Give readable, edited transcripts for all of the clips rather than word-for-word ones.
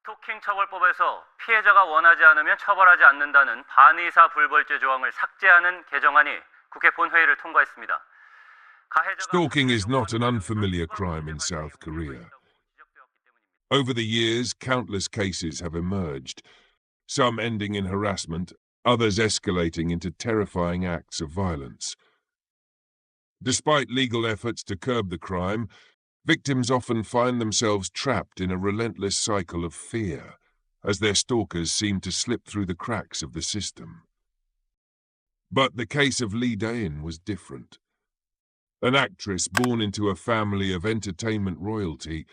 스토킹 처벌법에서 피해자가 원하지 않으면 처벌하지 않는다는 반의사 불벌죄 조항을 삭제하는 개정안이 국회 본회의를 통과했습니다. Stalking is not an unfamiliar crime in South Korea. Over the years, countless cases have emerged, some ending in harassment, others escalating into terrifying acts of violence. Despite legal efforts to curb the crime, victims often find themselves trapped in a relentless cycle of fear, as their stalkers seem to slip through the cracks of the system. But the case of Lee Dae-in was different. An actress born into a family of entertainment royalty,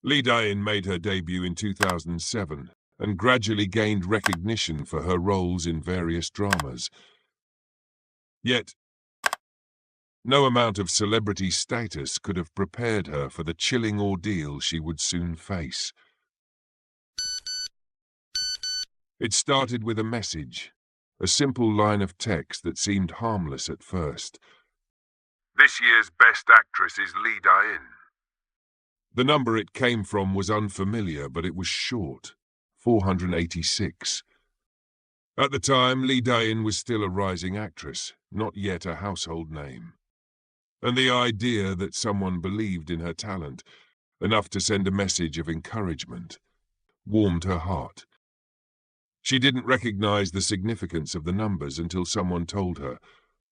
Lee Dae-in made her debut in 2007 and gradually gained recognition for her roles in various dramas. Yet, no amount of celebrity status could have prepared her for the chilling ordeal she would soon face. It started with a message, a simple line of text that seemed harmless at first. "This year's best actress is Lee Dae-in." The number it came from was unfamiliar, but it was short, 486. At the time, Lee Dae-in was still a rising actress, not yet a household name. And the idea that someone believed in her talent, enough to send a message of encouragement, warmed her heart. She didn't recognize the significance of the numbers until someone told her.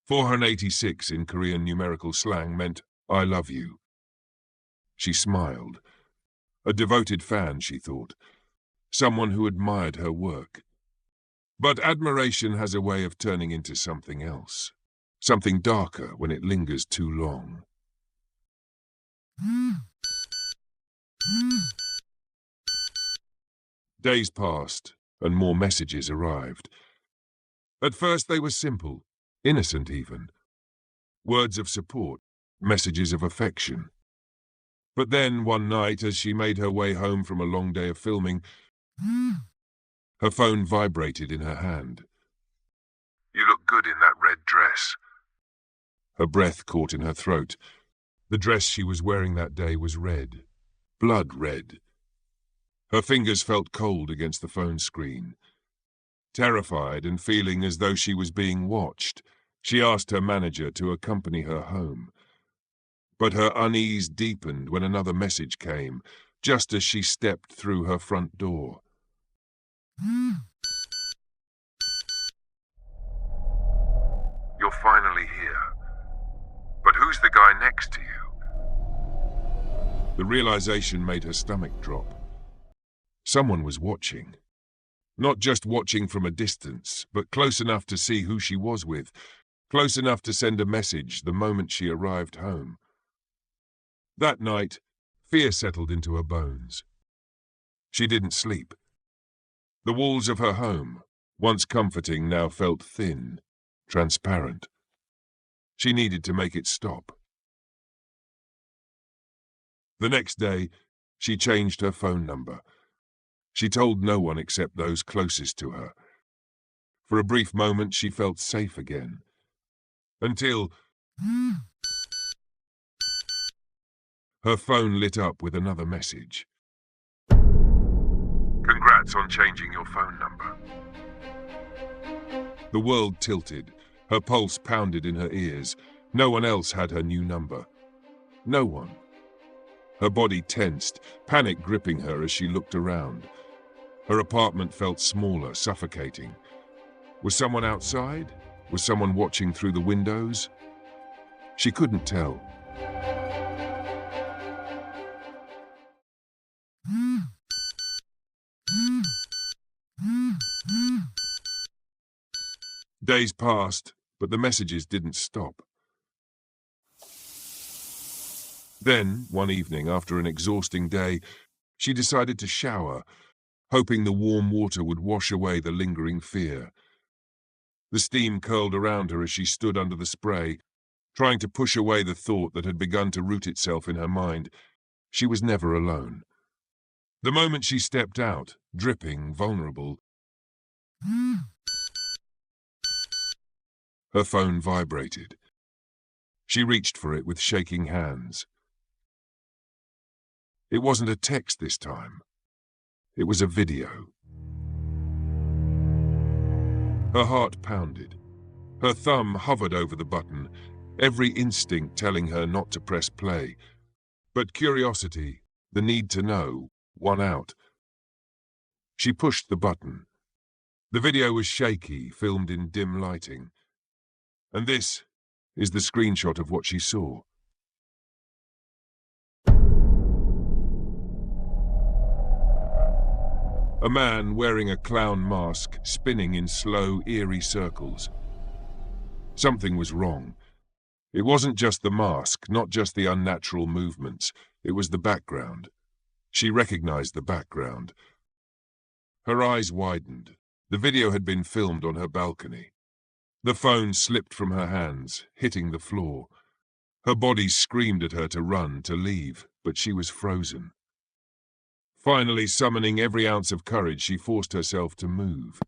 486 in Korean numerical slang meant, "I love you." She smiled. A devoted fan, she thought. Someone who admired her work. But admiration has a way of turning into something else. Something darker when it lingers too long. Days passed, and more messages arrived. At first they were simple, innocent even. Words of support, messages of affection. But then, one night, as she made her way home from a long day of filming, her phone vibrated in her hand. "You look good in that red dress." Her breath caught in her throat. The dress she was wearing that day was red, blood red. Her fingers felt cold against the phone screen. Terrified and feeling as though she was being watched, she asked her manager to accompany her home. But her unease deepened when another message came, just as she stepped through her front door. "You're finally here. But who's the guy next to you?" The realization made her stomach drop. Someone was watching. Not just watching from a distance, but close enough to see who she was with, close enough to send a message the moment she arrived home. That night, fear settled into her bones. She didn't sleep. The walls of her home, once comforting, now felt thin, transparent. She needed to make it stop. The next day, she changed her phone number. She told no one except those closest to her. For a brief moment, she felt safe again. Until her phone lit up with another message. "Congrats on changing your phone number." The world tilted. Her pulse pounded in her ears. No one else had her new number. No one. Her body tensed, panic gripping her as she looked around. Her apartment felt smaller, suffocating. Was someone outside? Was someone watching through the windows? She couldn't tell. Days passed, but the messages didn't stop. Then, one evening, after an exhausting day, she decided to shower, hoping the warm water would wash away the lingering fear. The steam curled around her as she stood under the spray, trying to push away the thought that had begun to root itself in her mind. She was never alone. The moment she stepped out, dripping, vulnerable, her phone vibrated. She reached for it with shaking hands. It wasn't a text this time. It was a video. Her heart pounded. Her thumb hovered over the button, every instinct telling her not to press play. But curiosity, the need to know, won out. She pushed the button. The video was shaky, filmed in dim lighting. And this is the screenshot of what she saw. A man wearing a clown mask, spinning in slow, eerie circles. Something was wrong. It wasn't just the mask, not just the unnatural movements. It was the background. She recognized the background. Her eyes widened. The video had been filmed on her balcony. The phone slipped from her hands, hitting the floor. Her body screamed at her to run, to leave, but she was frozen. Finally, summoning every ounce of courage, she forced herself to move.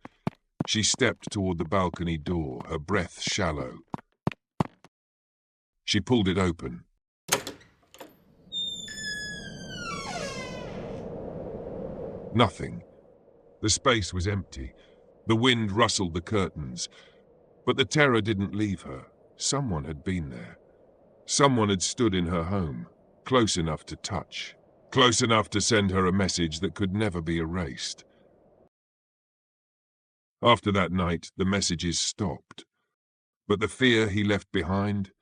She stepped toward the balcony door, her breath shallow. She pulled it open. Nothing. The space was empty. The wind rustled the curtains. But the terror didn't leave her. Someone had been there. Someone had stood in her home, close enough to touch, close enough to send her a message that could never be erased. After that night, the messages stopped. But the fear he left behind,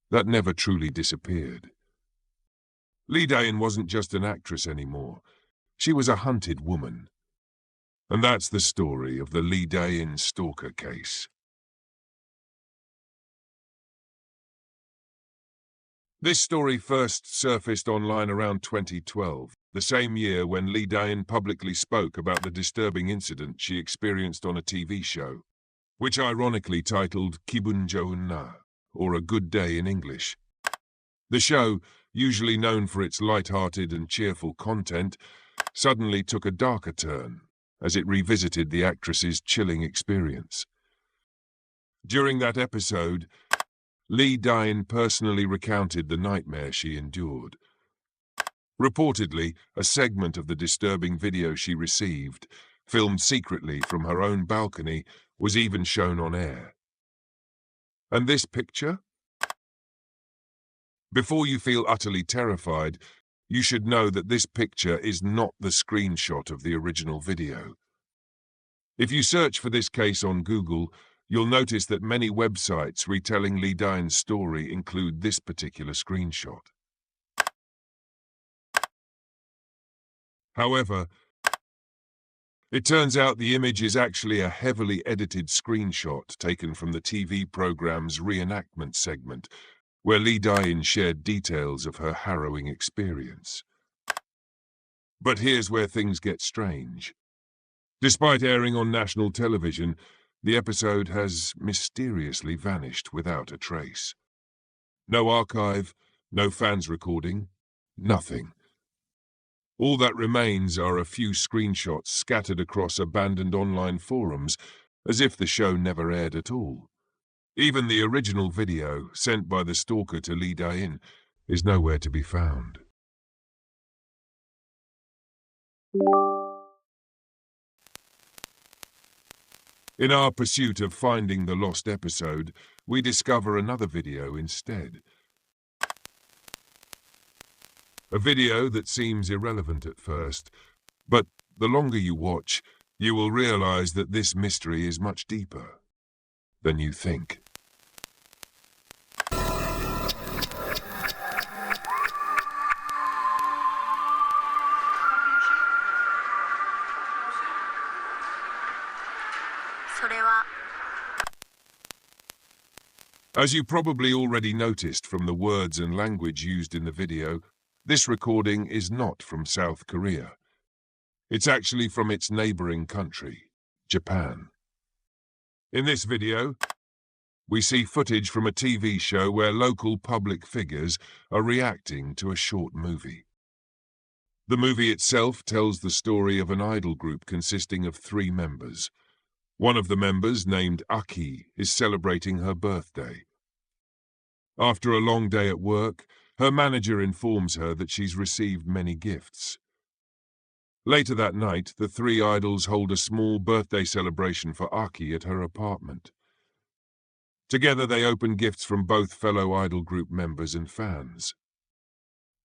that never truly disappeared. Lee Dayan wasn't just an actress anymore. She was a hunted woman. And that's the story of the Lee Dayan Stalker case. This story first surfaced online around 2012, the same year when Lee Dayan publicly spoke about the disturbing incident she experienced on a TV show, which ironically titled Kibun Joun Na, or A Good Day in English. The show, usually known for its light-hearted and cheerful content, suddenly took a darker turn as it revisited the actress's chilling experience. During that episode, Lee Dayan personally recounted the nightmare she endured. Reportedly, a segment of the disturbing video she received, filmed secretly from her own balcony, was even shown on air. And this picture? Before you feel utterly terrified, you should know that this picture is not the screenshot of the original video. If you search for this case on Google, you'll notice that many websites retelling Lee Dayan's story include this particular screenshot. However, it turns out the image is actually a heavily edited screenshot taken from the TV program's reenactment segment, where Lee Dayan shared details of her harrowing experience. But here's where things get strange. Despite airing on national television, the episode has mysteriously vanished without a trace. No archive, no fans recording, nothing. All that remains are a few screenshots scattered across abandoned online forums, as if the show never aired at all. Even the original video, sent by the Stalker to Lee Dayan, is nowhere to be found. In our pursuit of finding the lost episode, we discover another video instead. A video that seems irrelevant at first, but the longer you watch, you will realize that this mystery is much deeper than you think. As you probably already noticed from the words and language used in the video, this recording is not from South Korea. It's actually from its neighboring country, Japan. In this video, we see footage from a TV show where local public figures are reacting to a short movie. The movie itself tells the story of an idol group consisting of 3 members. One of the members, named Aki, is celebrating her birthday. After a long day at work, her manager informs her that she's received many gifts. Later that night, the three idols hold a small birthday celebration for Aki at her apartment. Together they open gifts from both fellow idol group members and fans.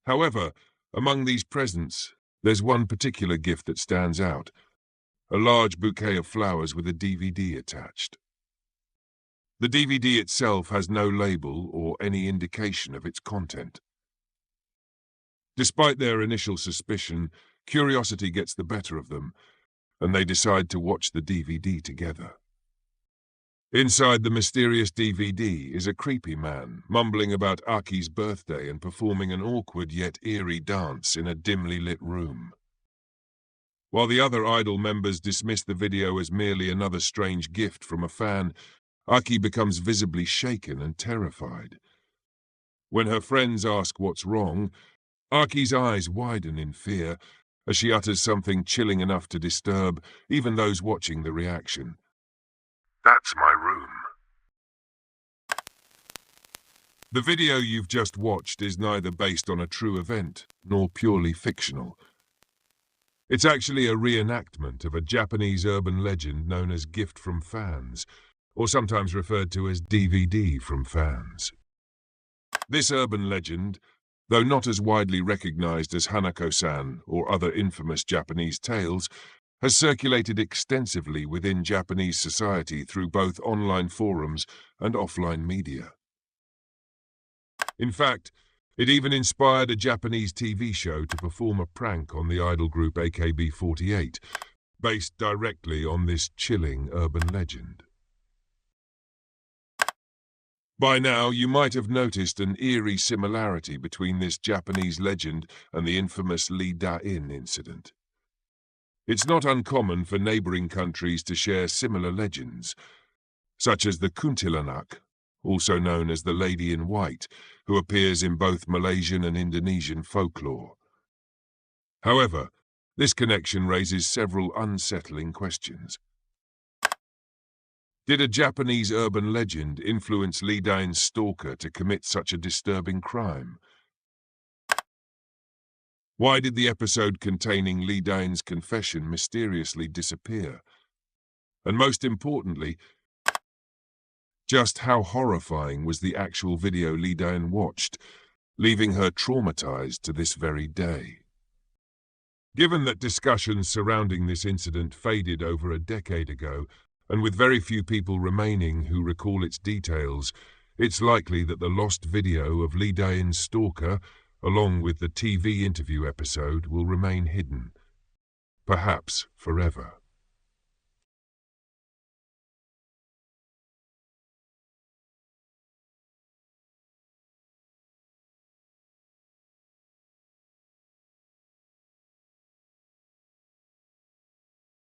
However, among these presents, there's one particular gift that stands out: a large bouquet of flowers with a DVD attached. The DVD itself has no label or any indication of its content. Despite their initial suspicion, curiosity gets the better of them, and they decide to watch the DVD together. Inside the mysterious DVD is a creepy man, mumbling about Aki's birthday and performing an awkward yet eerie dance in a dimly lit room. While the other idol members dismiss the video as merely another strange gift from a fan, Aki becomes visibly shaken and terrified. When her friends ask what's wrong, Aki's eyes widen in fear as she utters something chilling enough to disturb even those watching the reaction. "That's my room." The video you've just watched is neither based on a true event nor purely fictional. It's actually a reenactment of a Japanese urban legend known as Gift from Fans, or sometimes referred to as DVD from Fans. This urban legend, though not as widely recognized as Hanako-san or other infamous Japanese tales, has circulated extensively within Japanese society through both online forums and offline media. In fact, it even inspired a Japanese TV show to perform a prank on the idol group AKB48, based directly on this chilling urban legend. By now, you might have noticed an eerie similarity between this Japanese legend and the infamous Lee Da-in incident. It's not uncommon for neighboring countries to share similar legends, such as the Kuntilanak, also known as the Lady in White, who appears in both Malaysian and Indonesian folklore. However, this connection raises several unsettling questions. Did a Japanese urban legend influence Lee Da-in's stalker to commit such a disturbing crime? Why did the episode containing Lee Da-in's confession mysteriously disappear? And most importantly, just how horrifying was the actual video Lee Da-in watched, leaving her traumatized to this very day? Given that discussions surrounding this incident faded over a decade ago, and with very few people remaining who recall its details, it's likely that the lost video of Lee Da-in's stalker, along with the TV interview episode, will remain hidden, perhaps forever.